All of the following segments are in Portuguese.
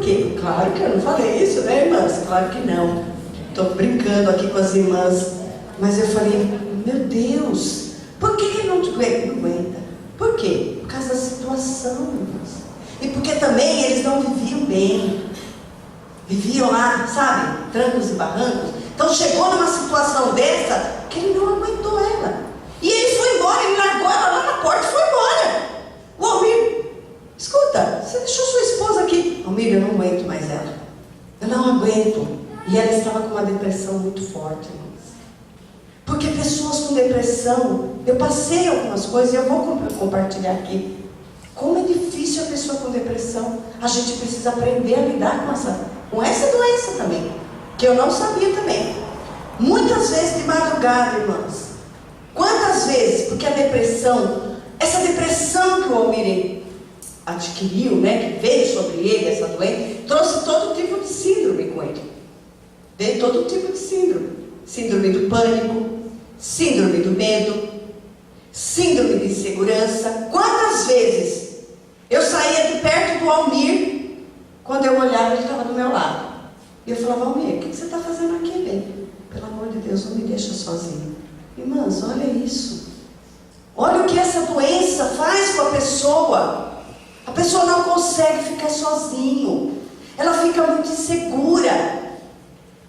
quê? Claro que eu não falei isso, né, irmãs? Claro que não. Estou brincando aqui com as irmãs. Mas eu falei, meu Deus, por que ele não aguenta? Por quê? Por causa da situação, irmãs. E porque também eles não viviam bem. Viviam lá, sabe, trancos e barrancos. Então chegou numa situação dessa que ele não aguentou ela. E ele foi embora, ele largou ela lá na porta e foi embora. O Almir, escuta, você deixou sua esposa aqui. Almir, eu não aguento mais ela. Eu não aguento. E ela estava com uma depressão muito forte, irmãos. Porque pessoas com depressão, eu passei algumas coisas e eu vou compartilhar aqui. Como é difícil a pessoa com depressão. A gente precisa aprender a lidar com essa doença também, que eu não sabia também. Muitas vezes de madrugada, irmãs. Quantas vezes? Porque a depressão, essa depressão que o Almir adquiriu, né, que veio sobre ele, essa doença, trouxe todo tipo de síndrome com ele. Veio todo tipo de síndrome. Síndrome do pânico, síndrome do medo, síndrome de insegurança. Quantas vezes eu saía de perto do Almir, quando eu olhava ele estava do meu lado. E eu falava, Almir, o que você está fazendo aqui, bem? Pelo amor de Deus, não me deixa sozinho. Irmãs, olha isso. Olha o que essa doença faz com a pessoa. A pessoa não consegue ficar sozinho. Ela fica muito insegura.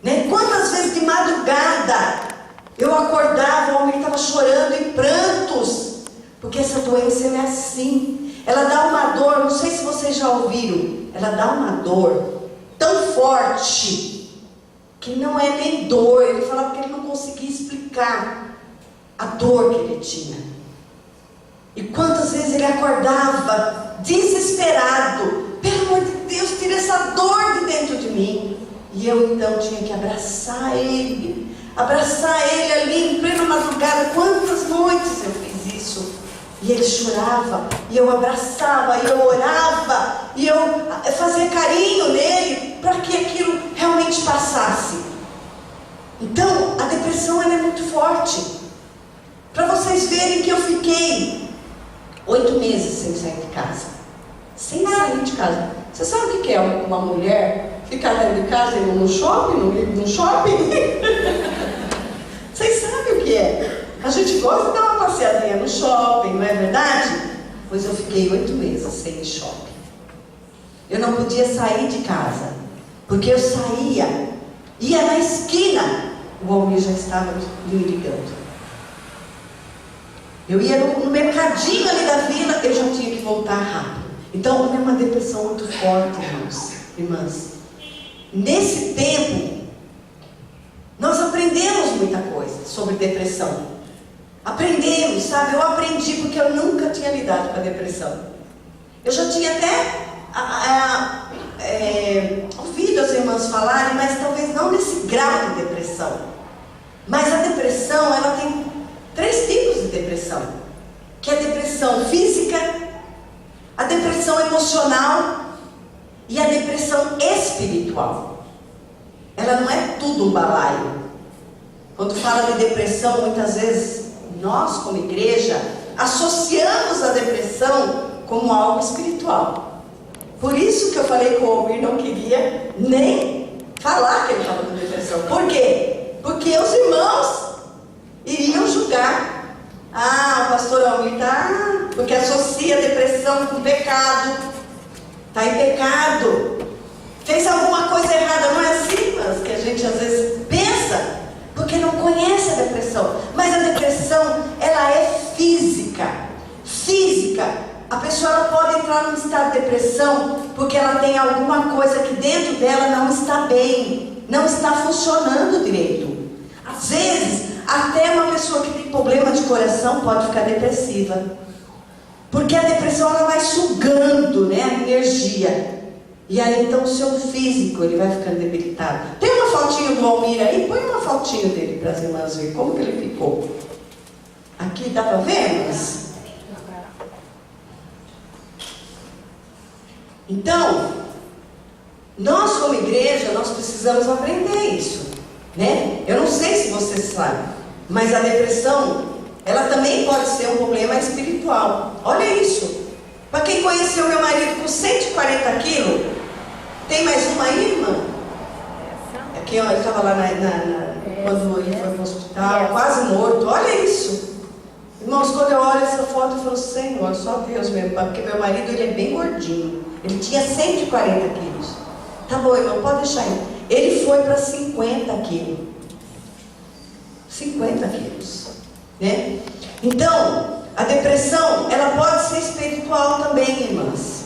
Né? Quantas vezes de madrugada eu acordava, o Almir estava chorando em prantos. Porque essa doença ela é assim. Ela dá uma dor, não sei se vocês já ouviram. Ela dá uma dor tão forte que não é nem dor. Ele falava que ele não conseguia explicar a dor que ele tinha. E quantas vezes ele acordava desesperado. Pelo amor de Deus, tira essa dor de dentro de mim. E eu então tinha que abraçar ele ali em plena madrugada. Quantas noites eu fiz isso. E ele chorava, e eu abraçava, e eu orava, e eu fazia carinho nele, para que aquilo realmente passasse. Então, a depressão ela é muito forte. Para vocês verem que eu fiquei 8 meses sem sair de casa. Sem sair de casa. Você sabe o que é uma mulher ficar dentro de casa e ir no shopping? No shopping? Vocês sabem o que é? A gente gosta de dar uma passeadinha no shopping, não é verdade? Pois eu fiquei 8 meses sem ir shopping. Eu não podia sair de casa, porque eu saía, ia na esquina, o Almir já estava me ligando. Eu ia no mercadinho ali da vila, eu já tinha que voltar rápido. Então, é uma depressão muito forte, irmãs. Nesse tempo, nós aprendemos muita coisa sobre depressão. Aprendemos, sabe? Eu aprendi porque eu nunca tinha lidado com a depressão. Eu já tinha até ouvido as irmãs falarem, mas talvez não nesse grau de depressão. Mas a depressão, ela tem 3 tipos de depressão. Que é a depressão física, a depressão emocional e a depressão espiritual. Ela não é tudo um balaio. Quando fala de depressão, muitas vezes nós, como igreja, associamos a depressão como algo espiritual. Por isso que eu falei que o Almir não queria nem falar que ele estava com depressão. Por quê? Porque os irmãos iriam julgar. Ah, o pastor Almir está... porque associa a depressão com pecado. Está em pecado. Fez alguma coisa errada. Não é assim, mas que a gente às vezes pensa, porque não conhece a depressão. Mas a depressão, ela é física. Física. A pessoa ela pode entrar num estado de depressão porque ela tem alguma coisa que dentro dela não está bem, não está funcionando direito. Às vezes, até uma pessoa que tem problema de coração pode ficar depressiva. Porque a depressão ela vai sugando, né, a energia. E aí então o seu físico ele vai ficando debilitado. Tem uma fotinho do Almir aí? Põe uma fotinho dele para as irmãs verem como que ele ficou. Aqui dá para ver, irmãs? Então, nós como igreja, nós precisamos aprender isso, né? Eu não sei se você sabe, mas a depressão, ela também pode ser um problema espiritual. Olha isso. Para quem conheceu meu marido com 140 quilos, Tem mais uma aí, irmã? Aqui, ó, ele estava lá quando ele foi para o hospital, quase morto. Olha isso. Irmãos, quando eu olho essa foto, eu falo, Senhor, só Deus mesmo, porque meu marido, ele é bem gordinho. Ele tinha 140 quilos. Tá bom, irmão, pode deixar aí. Ele foi para 50 quilos. 50 quilos. Né? Então, a depressão, ela pode ser espiritual também, irmãs.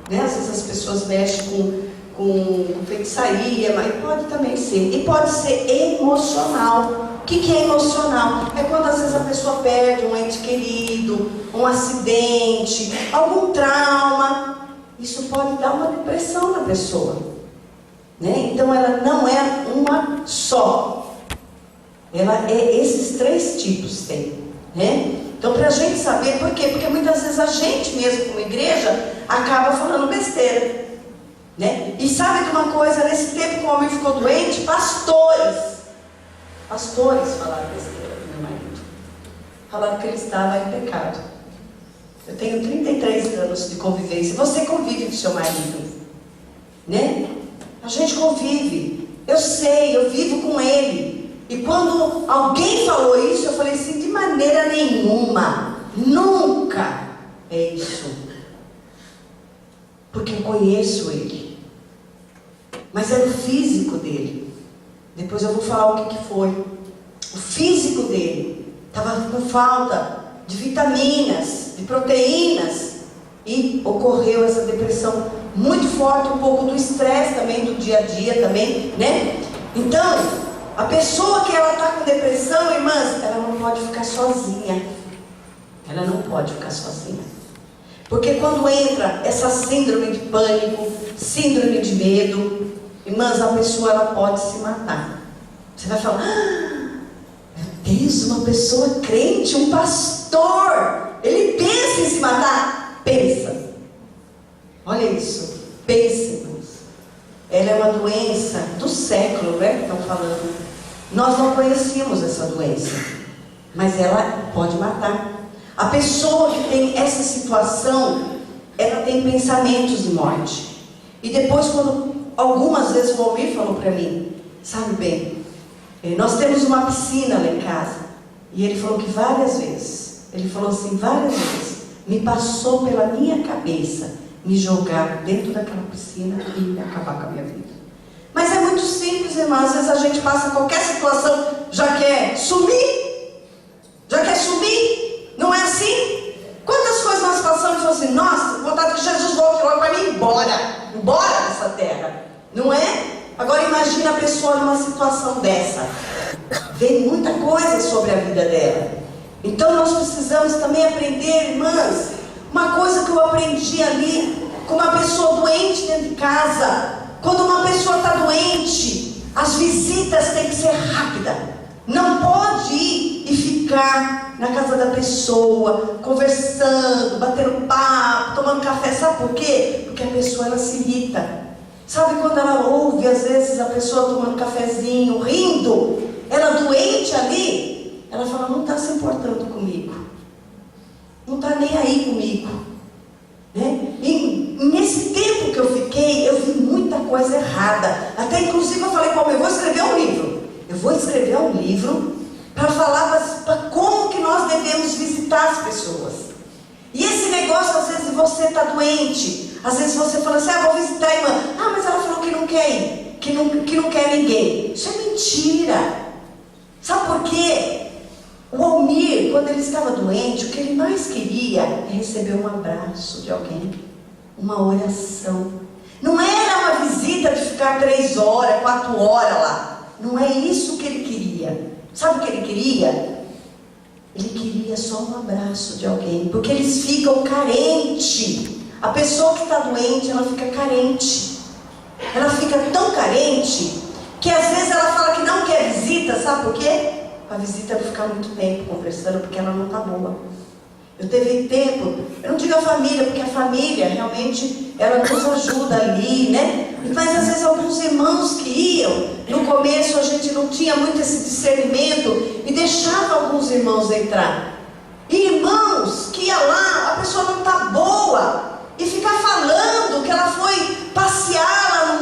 Né? Às vezes as pessoas mexem com feitiçaria, mas pode também ser. E pode ser emocional. O que é emocional? É quando às vezes a pessoa perde um ente querido, um acidente, algum trauma. Isso pode dar uma depressão na pessoa. Né? Então ela não é uma só. Ela é esses 3 tipos tem. Né? Então para a gente saber por quê? Porque muitas vezes a gente mesmo como igreja acaba falando besteira. Né? E sabe de uma coisa? Nesse tempo que o homem ficou doente, pastores falaram besteira do meu marido. Falaram que ele estava em pecado. Eu tenho 33 anos de convivência. Você convive com seu marido, né? A gente convive. Eu sei, eu vivo com ele. E quando alguém falou isso, eu falei assim, de maneira nenhuma, nunca é isso. Porque eu conheço ele. Mas era o físico dele. Depois eu vou falar o que foi. O físico dele estava com falta de vitaminas, de proteínas. E ocorreu essa depressão muito forte, um pouco do estresse também, do dia a dia também, né? Então, a pessoa que ela está com depressão, irmãs, ela não pode ficar sozinha. Ela não pode ficar sozinha. Porque quando entra essa síndrome de pânico, síndrome de medo, irmãs, a pessoa ela pode se matar. Você vai falar, meu Deus, uma pessoa crente, um pastor, ele pensa em se matar? Pensa. Olha isso, pensa, irmãos. Ela é uma doença do século, né, que estão falando. Nós não conhecíamos essa doença, mas ela pode matar. A pessoa que tem essa situação, ela tem pensamentos de morte. E depois, quando algumas vezes o Almir falou para mim, sabe bem, nós temos uma piscina lá em casa. E ele falou que várias vezes, ele falou assim, várias vezes, me passou pela minha cabeça me jogar dentro daquela piscina e acabar com a minha vida. Mas é muito simples, irmã. Às vezes a gente passa qualquer situação, já quer sumir. Já quer sumir. Não é assim? Quantas coisas nós passamos e falamos assim, nossa, vontade que Jesus volte logo para mim embora dessa terra. Não é? Agora imagina a pessoa numa situação dessa. Vem muita coisa sobre a vida dela. Então nós precisamos também aprender, irmãs, uma coisa que eu aprendi ali, com uma pessoa doente dentro de casa. Quando uma pessoa está doente, as visitas têm que ser rápidas. Não pode ir e ficar na casa da pessoa, conversando, batendo papo, tomando café. Sabe por quê? Porque a pessoa ela se irrita. Sabe quando ela ouve, às vezes, a pessoa tomando cafezinho, rindo, ela doente ali, ela fala, não está se importando comigo. Não está nem aí comigo. Né? E nesse tempo que eu fiquei, eu vi muita coisa errada. Até inclusive eu falei, eu vou escrever um livro. Eu vou escrever um livro para falar para como que nós devemos visitar as pessoas. E esse negócio, às vezes você está doente. Às vezes você fala assim, vou visitar a irmã. Mas ela falou que não quer ir, que não quer ninguém. Isso é mentira. Sabe por quê? O Almir, quando ele estava doente, o que ele mais queria é receber um abraço de alguém, uma oração. Não era uma visita de ficar 3 horas, 4 horas lá. Não é isso que ele queria. Sabe o que ele queria? Ele queria só um abraço de alguém, porque eles ficam carentes. A pessoa que está doente, ela fica carente. Ela fica tão carente que às vezes ela fala que não quer visita, sabe por quê? A visita vai ficar muito tempo conversando, porque ela não está boa. Eu teve tempo, eu não digo a família, porque a família realmente, ela nos ajuda ali, né? Mas às vezes alguns irmãos que iam, no começo a gente não tinha muito esse discernimento, e deixava alguns irmãos entrar. E irmãos que ia lá, a pessoa não está boa, e ficar falando que ela foi passear lá no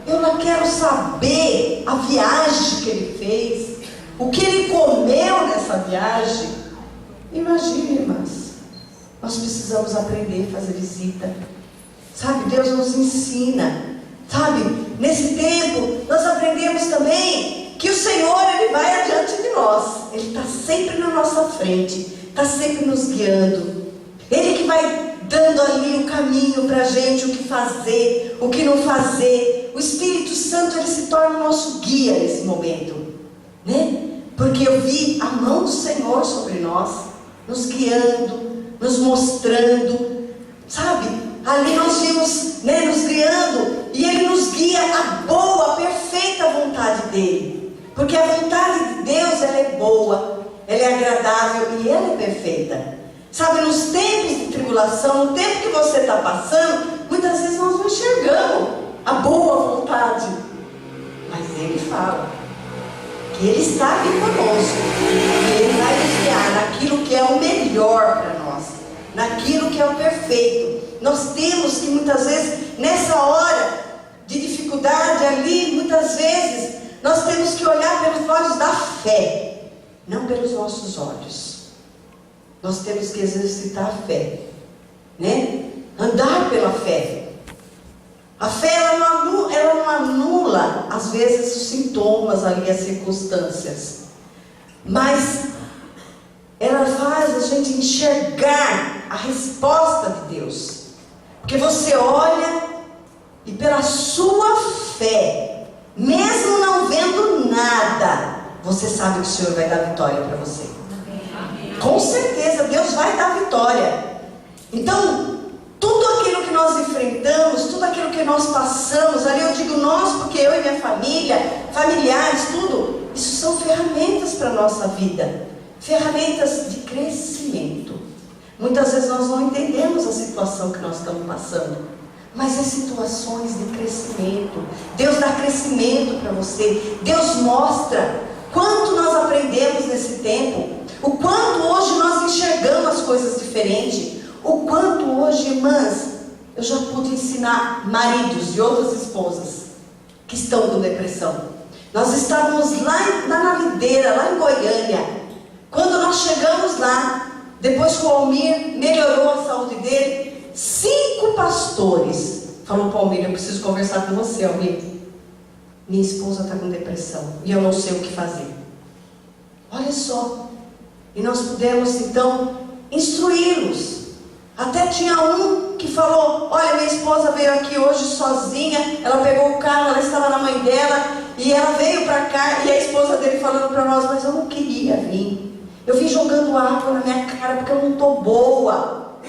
Eu não quero saber a viagem que ele fez, o que ele comeu nessa viagem. Imagine, irmãs, nós precisamos aprender a fazer visita. Sabe, Deus nos ensina. Sabe, nesse tempo, nós aprendemos também que o Senhor, Ele vai adiante de nós. Ele está sempre na nossa frente, está sempre nos guiando. Ele que vai dando ali o caminho para a gente, o que fazer, o que não fazer. O Espírito Santo, ele se torna o nosso guia nesse momento, né? Porque eu vi a mão do Senhor sobre nós, nos guiando, nos mostrando, sabe? Ali nós vimos, né, nos guiando, e Ele nos guia a boa, a perfeita vontade dEle. Porque a vontade de Deus, ela é boa, ela é agradável e ela é perfeita. Sabe, nos tempos de tribulação, no tempo que você está passando, muitas vezes nós não enxergamos a boa vontade. Mas Ele fala que Ele está aqui conosco, que Ele vai nos guiar naquilo que é o melhor para nós, naquilo que é o perfeito. Nós temos que muitas vezes, nessa hora de dificuldade ali, muitas vezes, nós temos que olhar pelos olhos da fé, não pelos nossos olhos. Nós temos que exercitar a fé, né? Andar pela fé. A fé, ela não anula, às vezes, os sintomas ali, as circunstâncias. Mas ela faz a gente enxergar a resposta de Deus. Porque você olha e pela sua fé, mesmo não vendo nada, você sabe que o Senhor vai dar vitória para você. Com certeza, Deus vai dar vitória. Então, tudo aquilo que nós enfrentamos, tudo aquilo que nós passamos, ali eu digo nós, porque eu e minha família, familiares, tudo, isso são ferramentas para a nossa vida, ferramentas de crescimento. Muitas vezes nós não entendemos a situação que nós estamos passando, mas é situações de crescimento. Deus dá crescimento para você. Deus mostra quanto nós aprendemos nesse tempo, o quanto hoje nós enxergamos as coisas diferentes, o quanto hoje, irmãs, eu já pude ensinar maridos e outras esposas que estão com depressão. Nós estávamos lá na Videira, lá em Goiânia. Quando nós chegamos lá, depois que o Almir melhorou a saúde dele, 5 pastores falaram para o Almir: eu preciso conversar com você, Almir. Minha esposa está com depressão e eu não sei o que fazer. Olha só. E nós pudemos então instruí-los. Até tinha um que falou: olha, minha esposa veio aqui hoje sozinha, ela pegou o carro, ela estava na mãe dela, e ela veio para cá, e a esposa dele falando para nós: mas eu não queria vir. Eu vim jogando água na minha cara porque eu não estou boa,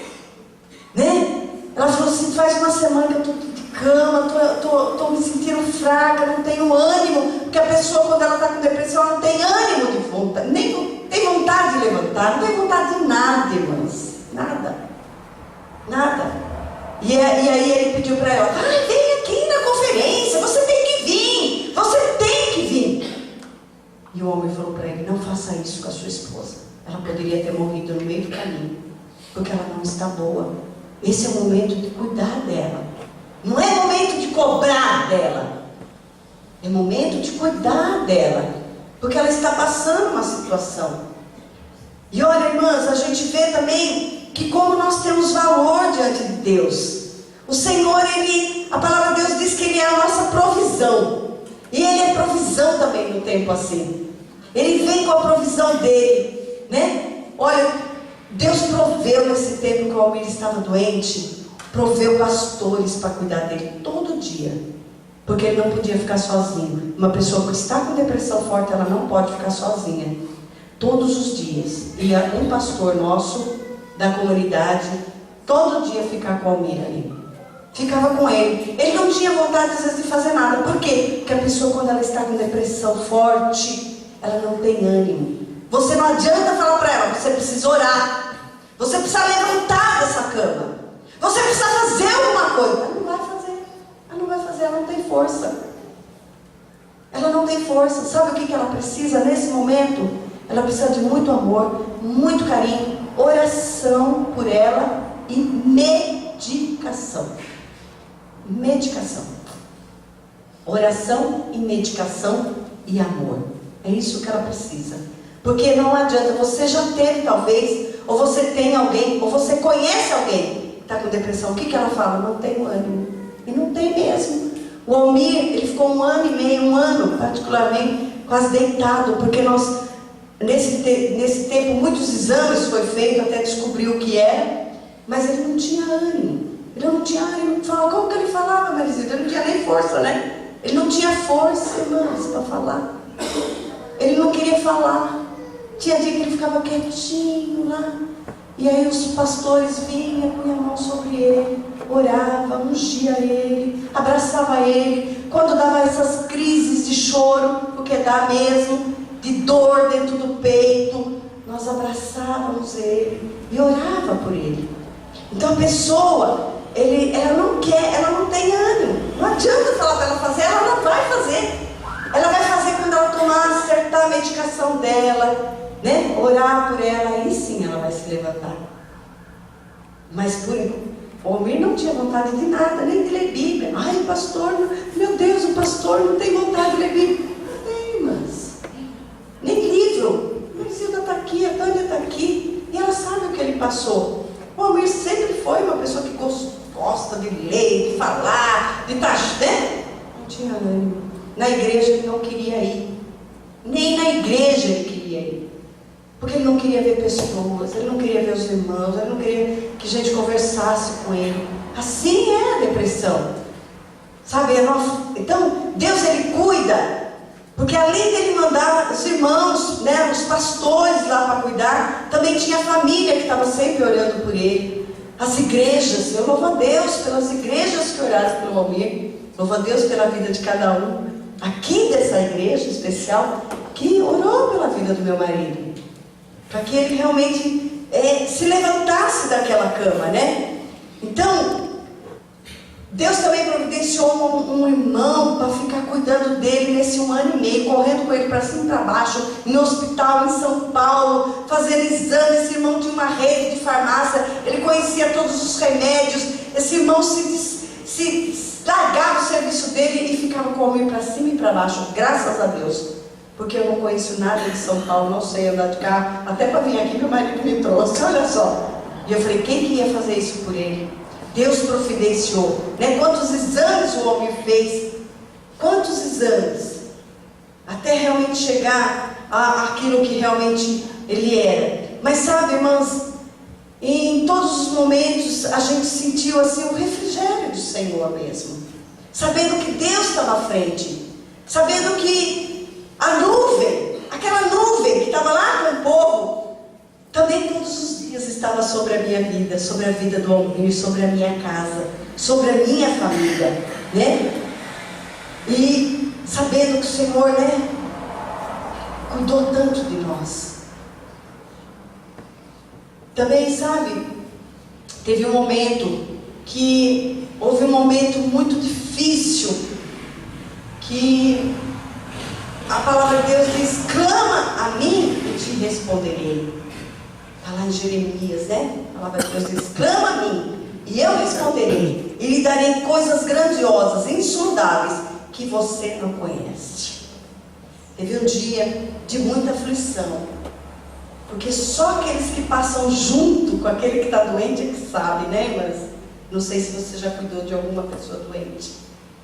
né? Ela falou assim: faz uma semana que eu estou de cama, estou me sentindo fraca, não tenho ânimo. Porque a pessoa, quando ela está com depressão, ela não tem ânimo de vontade, nem tem vontade de levantar, não tem vontade de nada, irmãs, nada. E aí ele pediu para ela: vem aqui na conferência, você tem que vir, você tem que vir. E o homem falou para ele: não faça isso com a sua esposa, ela poderia ter morrido no meio do caminho, porque ela não está boa. Esse é o momento de cuidar dela, não é momento de cobrar dela, é momento de cuidar dela, porque ela está passando uma situação. E olha, irmãs, a gente vê também que como nós temos valor diante de Deus. O Senhor, a palavra de Deus diz que Ele é a nossa provisão. E Ele é provisão também no tempo assim. Ele vem com a provisão dEle, né? Olha, Deus proveu nesse tempo que o Almir estava doente, proveu pastores para cuidar dele todo dia. Porque ele não podia ficar sozinho. Uma pessoa que está com depressão forte, ela não pode ficar sozinha. Todos os dias ia um pastor nosso da comunidade todo dia ficar com o Almir ali. Ficava com ele. Ele não tinha vontade às vezes de fazer nada. Por quê? Porque a pessoa, quando ela está com depressão forte, ela não tem ânimo. Você não adianta falar para ela: você precisa orar, você precisa levantar dessa cama, você precisa fazer alguma coisa. Ela não vai fazer. Ela não tem força. Ela não tem força. Sabe o que ela precisa nesse momento? Ela precisa de muito amor, muito carinho, oração por ela e medicação. Oração e medicação e amor. É isso que ela precisa. Porque não adianta, você já teve talvez, ou você tem alguém, ou você conhece alguém que está com depressão. O que ela fala? Não tenho ânimo. E não tem mesmo. O Almir, ele ficou 1 ano e meio, 1 ano particularmente, quase deitado, porque nós, nesse tempo, muitos exames foi feito até descobrir o que era, mas ele não tinha ânimo. Ele não tinha ânimo. Como que ele falava, Marisita? Ele não tinha nem força, né? Ele não tinha força, irmãos, para falar. Ele não queria falar. Tinha dia que ele ficava quietinho lá. E aí os pastores vinham, punham a mão sobre ele, orava, ungia ele, abraçava ele. Quando dava essas crises de choro, porque dá mesmo, de dor dentro do peito, nós abraçávamos ele e orava por ele. Então a pessoa, ela não quer, ela não tem ânimo. Não adianta falar para ela fazer, ela não vai fazer. Ela vai fazer quando ela tomar, acertar a medicação dela, né? Orar por ela, aí sim ela vai se levantar. Mas o Almir não tinha vontade de nada, nem de ler Bíblia. Ai, pastor, meu Deus, o pastor não tem vontade de ler Bíblia. Não tem, mas nem livro. A Marisita está aqui, a Tânia está aqui, e ela sabe o que ele passou. O Almir sempre foi uma pessoa que gosta de ler, de falar, de estar, né? Não tinha ânimo. Na igreja ele não queria ir. Nem na igreja ele queria ir. Porque ele não queria ver pessoas, ele não queria ver os irmãos, ele não queria que a gente conversasse com ele. Assim é a depressão. Sabe? Então, Deus, ele cuida. Porque além dele mandar os irmãos, né, os pastores lá para cuidar, também tinha a família que estava sempre orando por ele. As igrejas, eu louvo a Deus pelas igrejas que oraram pelo Almir. Louvo a Deus pela vida de cada um. Aqui dessa igreja especial, que orou pela vida do meu marido. Para que ele realmente se levantasse daquela cama, né? Então, Deus também providenciou um irmão para ficar cuidando dele nesse 1 ano e meio, correndo com ele para cima e para baixo, no hospital em São Paulo, fazendo exames. Esse irmão tinha uma rede de farmácia, ele conhecia todos os remédios. Esse irmão se largava o serviço dele e ficava com o Almir para cima e para baixo, graças a Deus. Porque eu não conheço nada de São Paulo, não sei andar de carro. Até para vir aqui, meu marido me trouxe, olha só. E eu falei, quem que ia fazer isso por ele? Deus providenciou, né? Quantos exames o homem fez? Quantos exames? Até realmente chegar àquilo que realmente ele era. Mas sabe, irmãs, em todos os momentos a gente sentiu assim o refrigério do Senhor mesmo. Sabendo que Deus estava à frente. Sabendo que a nuvem, aquela nuvem que estava lá com o povo, também todos os dias estava sobre a minha vida, sobre a vida do Almir, sobre a minha casa, sobre a minha família, né? E sabendo que o Senhor, né, cuidou tanto de nós. Também, sabe, houve um momento muito difícil, que a palavra de Deus diz, clama a mim e te responderei. Está lá em Jeremias, né? A palavra de Deus diz, clama a mim e eu responderei. E lhe darei coisas grandiosas, insondáveis, que você não conhece. Teve um dia de muita aflição. Porque só aqueles que passam junto com aquele que está doente é que sabe, né? Mas não sei se você já cuidou de alguma pessoa doente.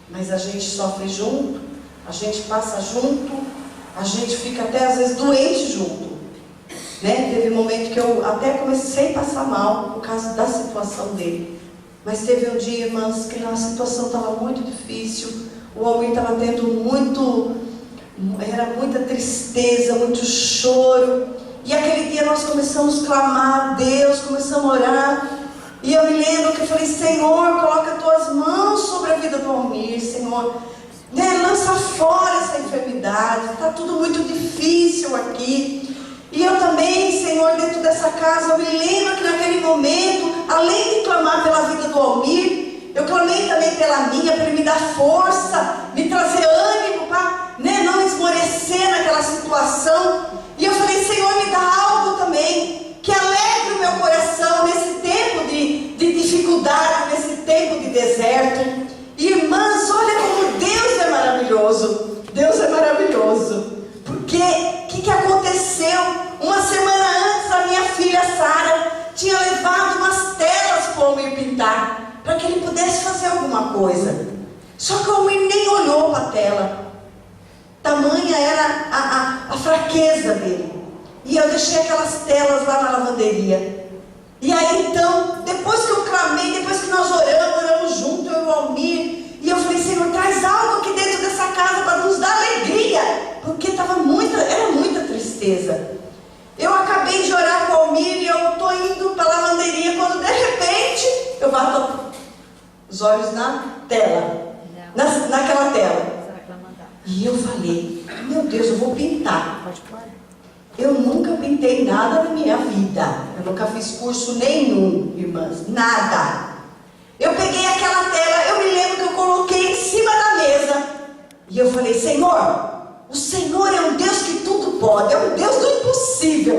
Mas a gente sofre junto, a gente passa junto, a gente fica até às vezes doente junto, né? Teve um momento que eu até comecei a passar mal por causa da situação dele. Mas teve um dia, irmãs, que a situação estava muito difícil. O Almir estava tendo era muita tristeza, muito choro. E aquele dia nós começamos a clamar a Deus, começamos a orar. E eu me lembro que eu falei, Senhor, coloca as tuas mãos sobre a vida do Almir, Senhor. Né, lança fora essa enfermidade, está tudo muito difícil aqui. E eu também, Senhor, dentro dessa casa, eu me lembro que naquele momento, além de clamar pela vida do Almir, eu clamei também pela minha, para ele me dar força, me trazer ânimo, para, né, não esmorecer naquela situação. E eu falei, Senhor, me dá algo também, que alegre o meu coração nesse tempo de dificuldade, nesse tempo de deserto. Irmãs, olha como Deus é maravilhoso. coisa. Só que o Almir nem olhou para a tela. Tamanha era a fraqueza dele. E eu deixei aquelas telas lá na lavanderia. E aí então, depois que eu clamei, depois que nós oramos junto, eu e o Almir, e eu falei, Senhor, traz algo aqui dentro dessa casa para nos dar alegria, porque era muita tristeza. Eu acabei de orar com o Almir e eu estou indo para a lavanderia, quando de repente eu bato os olhos na tela, naquela tela. E eu falei, meu Deus, eu vou pintar. Eu nunca pintei nada na minha vida. Eu nunca fiz curso nenhum, irmãs. Nada. Eu peguei aquela tela, eu me lembro que eu coloquei em cima da mesa. E eu falei, Senhor, o Senhor é um Deus que tudo pode. É um Deus do impossível.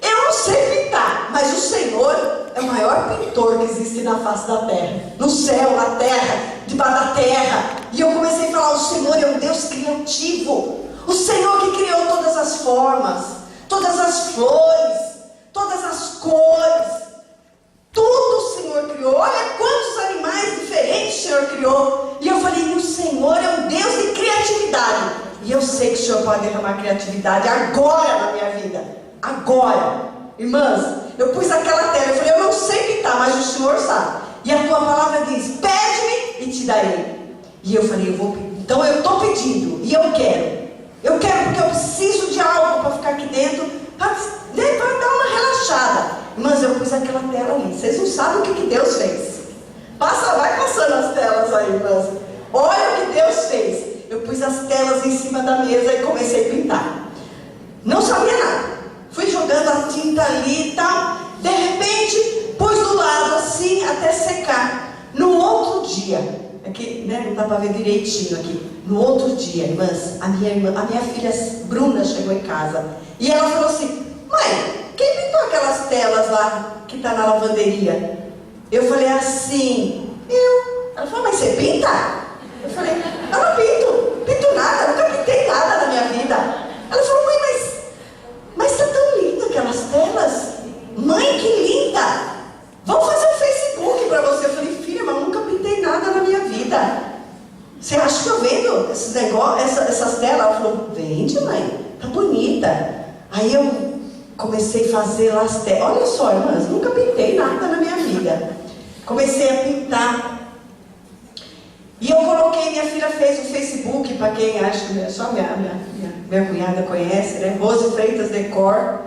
Eu não sei pintar, mas o Senhor é o maior pintor que existe na face da terra. No céu, na terra, debaixo da terra. E eu comecei a falar, o Senhor é um Deus criativo. O Senhor que criou todas as formas, todas as flores, todas as cores. Tudo o Senhor criou. Olha quantos animais diferentes o Senhor criou. E eu falei, o Senhor é um Deus de criatividade. E eu sei que o Senhor pode derramar criatividade agora na minha vida. Agora. Irmãs, eu pus aquela tela. Eu falei, eu não sei pintar, mas o Senhor sabe. E a tua palavra diz, pede-me e te darei. E eu falei, então eu estou pedindo. E eu quero. Eu quero porque eu preciso de algo para ficar aqui dentro, para dar uma relaxada. Mas eu pus aquela tela ali. Vocês não sabem o que Deus fez. Vai passando as telas aí, irmãs. Olha o que Deus fez. Eu pus as telas em cima da mesa e comecei a pintar. Não sabia nada. Fui jogando a tinta ali e tal. De repente, pus do lado assim até secar. No outro dia, aqui, né, não dá para ver direitinho aqui. No outro dia, irmãs, a minha filha Bruna chegou em casa. E ela falou assim, mãe, quem pintou aquelas telas lá que está na lavanderia? Eu falei assim, eu. Ela falou, mas você pinta? Eu falei, eu não pinto nada, nunca pintei nada na minha vida. Ela falou, mãe, mas está tão linda aquelas telas. Mãe, que linda! Vamos fazer um Facebook para você. Eu falei, filha, mas nunca pintei nada na minha vida. Você acha que eu vendo esses negócios, essas telas? Ela falou, vende, mãe, tá bonita. Aí eu comecei a fazer lá as telas. Olha só, irmãs, nunca pintei nada na minha vida. Comecei a pintar. E eu coloquei, minha filha fez o Facebook, para quem acha que só minha cunhada conhece, né? Rose Freitas Decor.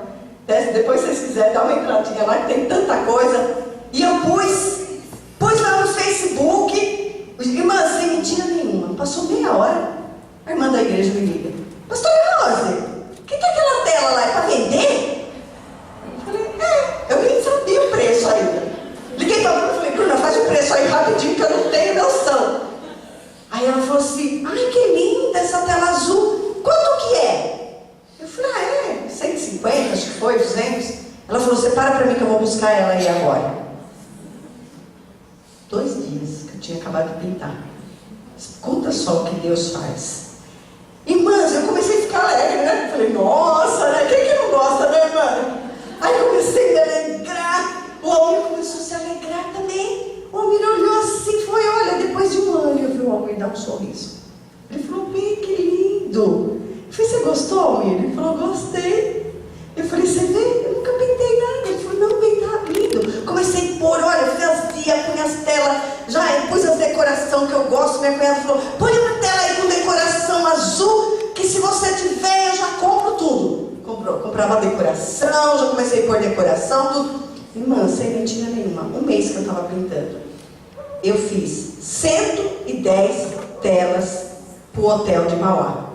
Depois, se vocês quiserem, dá uma entradinha lá, que tem tanta coisa. E eu pus lá no Facebook. Irmã, sem mentira nenhuma, passou meia hora. A irmã da igreja me liga. Pastora Rose, o que é aquela tela lá? É para vender? Eu falei, eu nem sabia o preço ainda. Liguei para a Bruna e falei, Bruna, faz o preço aí rapidinho que eu não tenho noção. Aí ela falou assim, ai que linda essa tela azul, quanto que é? Eu falei, 150, acho que foi, 200. Ela falou, você para mim que eu vou buscar ela aí agora. 2 dias que eu tinha acabado de pintar. Conta só o que Deus faz. Irmãs, eu comecei a ficar alegre, né? Eu falei, nossa, né? Quem que não gosta, né, irmã? Aí comecei a me alegrar. O Almir começou a se alegrar também. O Almir olhou assim, foi, olha, depois de 1 ano eu vi o Almir dar um sorriso. Ele falou, bem, que lindo. Eu falei, você gostou, Almir? Ele falou, gostei. Eu falei, você vê? Eu nunca pintei nada. Ele falou, não, bem, tá lindo. Comecei a pôr, olha, fazia, punha as telas, já pus as decorações que eu gosto. Minha cunhada falou, põe uma tela aí com decoração azul, que se você tiver, eu já compro tudo. Comprava decoração, já comecei a pôr decoração, tudo. Irmã, sem mentira nenhuma, 1 mês que eu estava pintando, eu fiz 110 telas para o hotel de Mauá.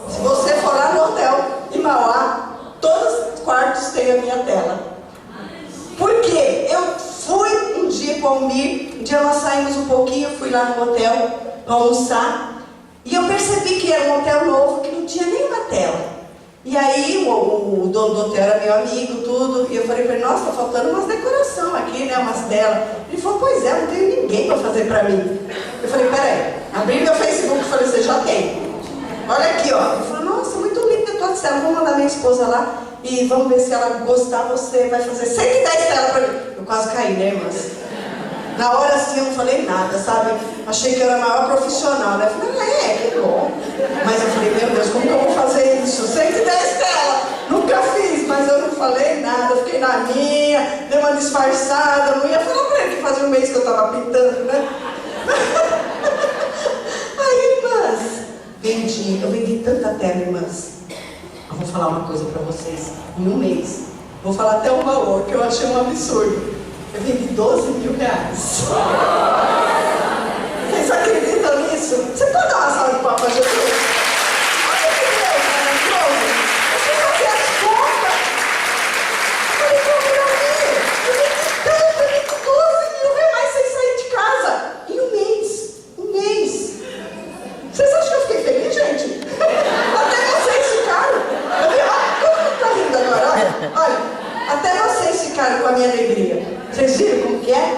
Se você for lá no hotel de Mauá, todos os quartos têm a minha tela. Por quê? Eu fui um dia com o Almir, um dia nós saímos um pouquinho, fui lá no hotel para almoçar, e eu percebi que era um hotel novo, que não tinha nenhuma tela. E aí o dono do hotel era meu amigo, tudo, e eu falei para ele, nossa, tá faltando umas decoração aqui, né, umas telas. Ele falou, pois é, não tenho ninguém para fazer para mim. Eu falei, peraí, abri meu Facebook e falei, você já tem. Olha aqui, ó. Ele falou, nossa, muito linda a tua tela, vou mandar minha esposa lá e vamos ver se ela gostar, você vai fazer 110 telas para mim. Eu quase caí, né, irmãs? Na hora assim eu não falei nada, sabe? Achei que eu era a maior profissional, né? Eu falei, que bom. Mas eu falei, meu Deus, como que eu vou fazer isso? 110 tela, nunca fiz, mas eu não falei nada, eu fiquei na minha, dei uma disfarçada, não ia falar pra ele que fazia um mês que eu tava pintando, né? Aí, irmãs, eu vendi tanta tela, irmãs. Eu vou falar uma coisa pra vocês, em um mês, vou falar até um valor que eu achei um absurdo. Eu vendi 12 mil reais. Vocês acreditam nisso? Você pode dar uma salva de palmas pra Jesus? Olha que Deus maravilhoso. Eu fui fazer as contas. Eu falei, eu vendi 12 mil reais sem sair de casa. Em um mês. Um mês. Vocês acham que eu fiquei feliz, gente? Até vocês ficaram. Todo mundo tá rindo agora, olha. Até vocês ficaram com a minha alegria. Vocês viram como que é?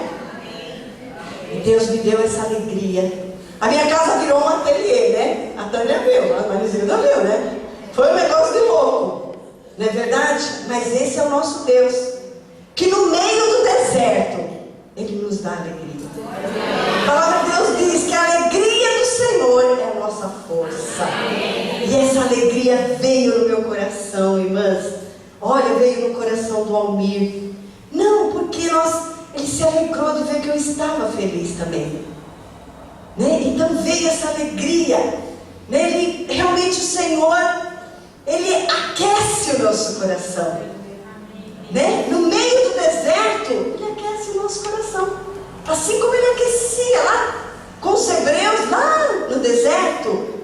E Deus me deu essa alegria. A minha casa virou um ateliê, né? A Tânia viu, a Marisilda viu, né? Foi um negócio de louco. Não é verdade? Mas esse é o nosso Deus. Que no meio do deserto, Ele nos dá alegria. A palavra de Deus diz que a alegria do Senhor é a nossa força. E essa alegria veio no meu coração, irmãs. Olha, veio no coração do Almir. Não, porque ele se alegrou de ver que eu estava feliz também, né? Então veio essa alegria, né? Realmente o Senhor, Ele aquece o nosso coração, né? No meio do deserto, Ele aquece o nosso coração, assim como Ele aquecia lá com os hebreus lá no deserto.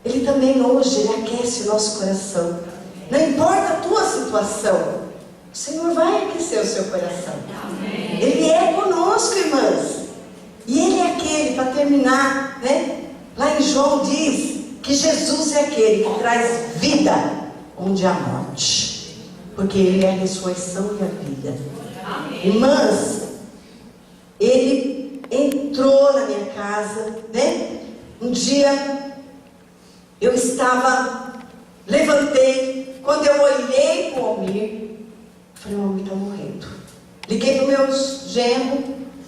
Ele também hoje, Ele aquece o nosso coração. Não importa a tua situação, o Senhor vai aquecer o seu coração. Amém. Ele é conosco, irmãs. E Ele é aquele, para terminar, né? Lá em João diz que Jesus é aquele que traz vida onde há morte. Porque Ele é a ressurreição e a vida. Amém. Irmãs, Ele entrou na minha casa, né? Um dia eu levantei, quando eu olhei para o Almir, falei, o Almir está morrendo. Liguei para o meu genro,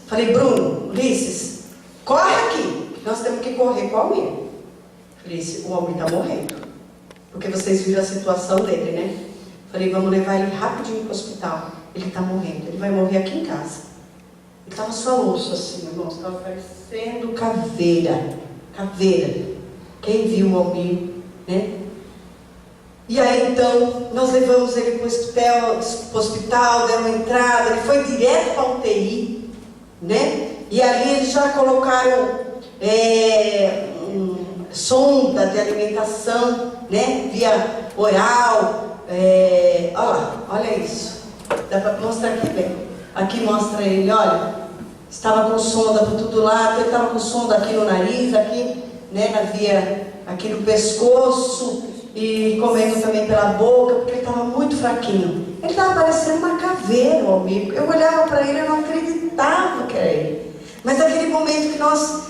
falei, Bruno, Ulisses, corre aqui, nós temos que correr com o Almir. Falei, o Almir está morrendo, porque vocês viram a situação dele, né? Falei, vamos levar ele rapidinho para o hospital. Ele está morrendo, ele vai morrer aqui em casa. Ele estava só osso assim, irmãos, estava parecendo caveira. Quem viu o Almir, né? E aí então, nós levamos ele para o hospital, demos uma entrada, ele foi direto para a UTI, né? E ali eles já colocaram sonda de alimentação, né? Via oral, olha lá, olha isso. Dá para mostrar aqui bem. Aqui mostra ele, olha, estava com sonda por todo lado, ele estava com sonda aqui no nariz, aqui, né? Na via, aqui no pescoço. E comendo também pela boca, porque ele estava muito fraquinho. Ele estava parecendo uma caveira, o Almir. Eu olhava para ele e não acreditava que era ele. Mas naquele momento que nós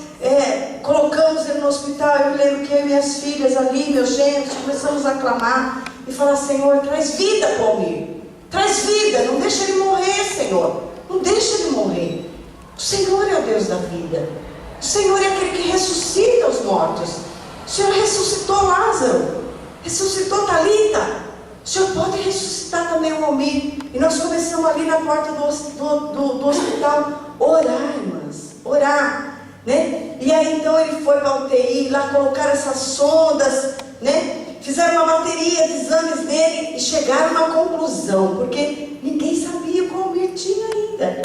colocamos ele no hospital, eu me lembro que eu e minhas filhas ali, meus genros, começamos a clamar e falar, Senhor, traz vida para o Almir. Traz vida, não deixa ele morrer, Senhor. Não deixa ele morrer. O Senhor é o Deus da vida. O Senhor é aquele que ressuscita os mortos. O Senhor ressuscitou Lázaro. Ressuscitou Talita. O Senhor pode ressuscitar também o Almir. E nós começamos ali na porta do hospital orar, irmãs, orar, né? E aí então ele foi para a UTI, lá colocaram essas sondas, né? Fizeram uma bateria de exames nele e chegaram a uma conclusão, porque ninguém sabia o que o Almir tinha ainda.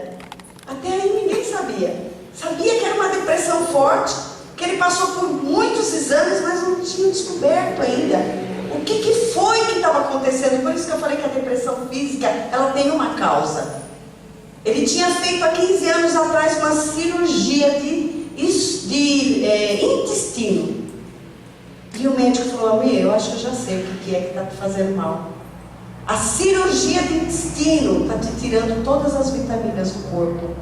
Até aí ninguém sabia. Sabia que era uma depressão forte, que ele passou por muitos exames, mas não tinha descoberto ainda o que foi que estava acontecendo. Por isso que eu falei que a depressão física, ela tem uma causa. Ele tinha feito há 15 anos atrás uma cirurgia de intestino. E o médico falou, Almir, eu acho que eu já sei o que é que está te fazendo mal. A cirurgia de intestino está te tirando todas as vitaminas do corpo.